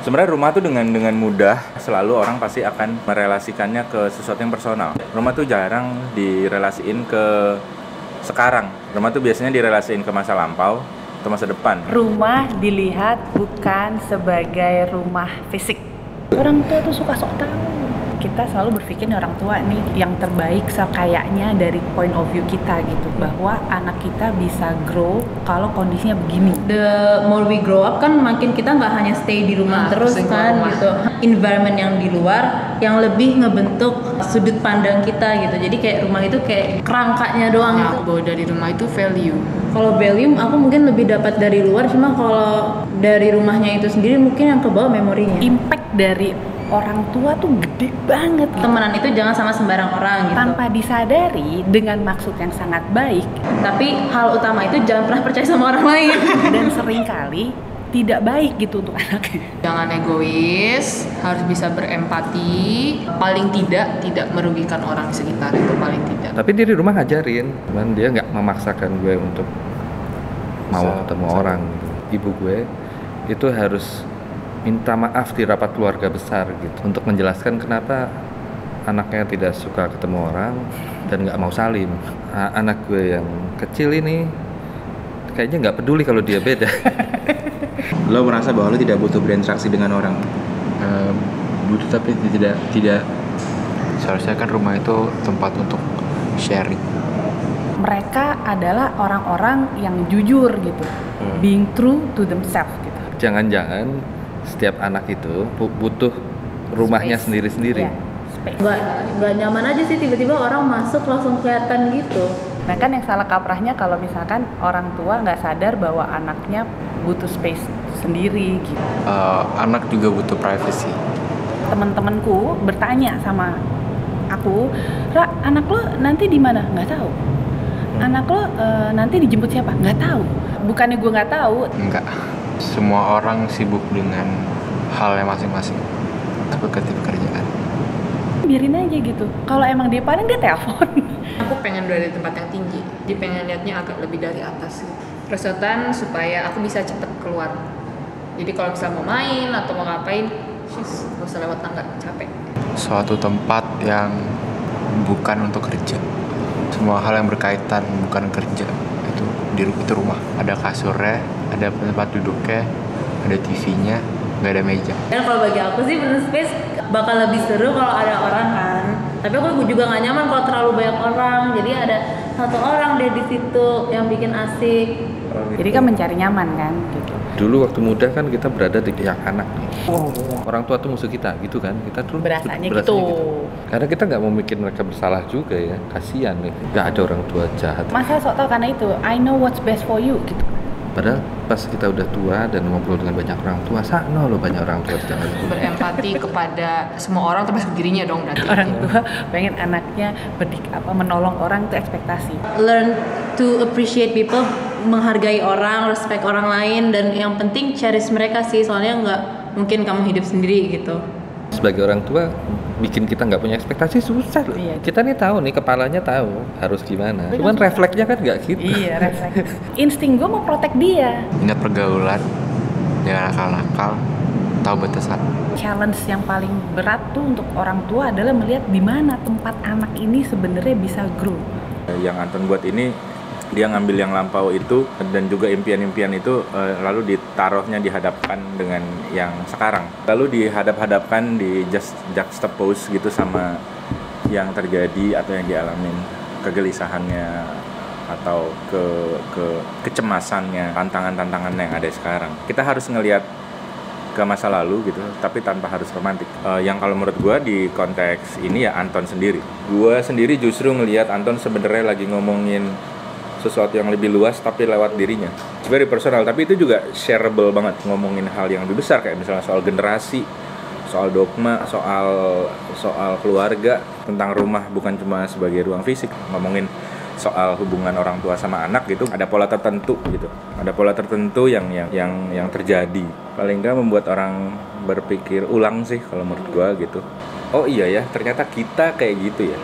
Sebenarnya rumah tuh dengan mudah selalu orang pasti akan merelasikannya ke sesuatu yang personal. Rumah tuh jarang direlasiin ke sekarang. Rumah tuh biasanya direlasiin ke masa lampau atau masa depan. Rumah dilihat bukan sebagai rumah fisik. Orang tua tuh suka sok tahu. Kita selalu berpikir orang tua nih yang terbaik sekayaknya dari point of view kita gitu, bahwa anak kita bisa grow kalau kondisinya begini. The more we grow up kan makin kita nggak hanya stay di rumah terus kan gitu. Environment yang di luar yang lebih ngebentuk sudut pandang kita gitu. Jadi kayak rumah itu kayak kerangkanya doang. Yang aku bawa dari rumah itu value. Kalau value aku mungkin lebih dapat dari luar, cuma kalau dari rumahnya itu sendiri mungkin yang kebawa memorinya. Impact dari orang tua tuh gede banget gitu. Temenan itu jangan sama sembarang orang gitu. Tanpa disadari dengan maksud yang sangat baik. Tapi hal utama itu jangan pernah percaya sama orang lain. Dan seringkali tidak baik gitu untuk anaknya. Jangan egois, harus bisa berempati. Paling tidak merugikan orang di sekitar itu paling tidak. Tapi dia di rumah ngajarin, cuman dia nggak memaksakan gue untuk mau ketemu orang. Ibu gue itu harus minta maaf di rapat keluarga besar gitu untuk menjelaskan kenapa anaknya tidak suka ketemu orang dan nggak mau salim. Anak gue yang kecil ini kayaknya nggak peduli kalau dia beda. Lo merasa bahwa lo tidak butuh berinteraksi dengan orang? Butuh tapi tidak. Seharusnya kan rumah itu tempat untuk sharing. Mereka adalah orang-orang yang jujur gitu, being true to themselves gitu. Jangan-jangan setiap anak itu butuh rumahnya sendiri-sendiri. Nggak nyaman aja sih tiba-tiba orang masuk langsung kelihatan gitu. Nah kan yang salah kaprahnya kalau misalkan orang tua nggak sadar bahwa anaknya butuh space sendiri gitu. Anak juga butuh privacy. Teman-temanku bertanya sama aku, Ra, anak lo nanti di mana? Nggak tahu. Anak lo nanti dijemput siapa? Nggak tahu. Bukannya gue nggak tahu. Enggak. Semua orang sibuk dengan halnya masing-masing. Seperti pekerjaan. Biarin aja gitu. Kalau emang dia paling dia telepon. Aku pengen berada di tempat yang tinggi. Jadi pengen lihatnya agak lebih dari atas. Resetan supaya aku bisa cepet keluar. Jadi kalau misalnya mau main atau mau ngapain, gak usah lewat tangga, capek. Suatu tempat yang bukan untuk kerja. Semua hal yang berkaitan bukan kerja. Itu rumah. Ada kasurnya, ada tempat duduknya, ada TV-nya, nggak ada meja. Dan kalau bagi aku sih bener space bakal lebih seru kalau ada orang kan. Tapi aku juga nggak nyaman kalau terlalu banyak orang. Jadi ada satu orang deh di situ yang bikin asik. Jadi kan mencari nyaman kan gitu. Dulu waktu muda kan kita berada di pihak anak nih. Orang tua tuh musuh kita gitu kan. Kita tuh Berasanya gitu. Karena kita nggak mau bikin mereka bersalah juga ya. Kasian nih. Nggak ada orang tua jahat. Masa sok tau karena itu I know what's best for you gitu. Padahal pas kita udah tua dan ngobrol dengan banyak orang tua, sakno loh banyak orang tua di jalan itu. Berempati kepada semua orang termasuk dirinya dong berarti. Orang tua pengen anaknya menolong orang itu ekspektasi. Learn to appreciate people, menghargai orang, respect orang lain, dan yang penting cherish mereka sih, soalnya nggak mungkin kamu hidup sendiri gitu. Sebagai orang tua, bikin kita nggak punya ekspektasi susah loh. Iya. Kita nih tahu nih, kepalanya tahu harus gimana. Cuman refleksnya kan nggak gitu. Iya, refleks. Insting gue mau protek dia. Ingat pergaulan, jangan nakal-nakal, tahu batasan. Challenge yang paling berat tuh untuk orang tua adalah melihat di mana tempat anak ini sebenarnya bisa grow. Yang Anton buat ini, dia ngambil yang lampau itu dan juga impian-impian itu lalu ditaruhnya dihadapkan dengan yang sekarang. Lalu dihadap-hadapkan, di juxtapose gitu sama yang terjadi atau yang dialamin, kegelisahannya atau kecemasannya, tantangan-tantangan yang ada sekarang. Kita harus ngelihat ke masa lalu gitu, tapi tanpa harus romantik. Yang kalau menurut gue di konteks ini ya Anton sendiri. Gue sendiri justru ngelihat Anton sebenarnya lagi ngomongin sesuatu yang lebih luas tapi lewat dirinya. It's very personal, tapi itu juga shareable banget, ngomongin hal yang lebih besar kayak misalnya soal generasi, soal dogma, soal keluarga, tentang rumah bukan cuma sebagai ruang fisik, ngomongin soal hubungan orang tua sama anak gitu. Ada pola tertentu gitu. Ada pola tertentu yang terjadi. Paling nggak membuat orang berpikir ulang sih kalau menurut gua gitu. Oh iya ya, ternyata kita kayak gitu ya.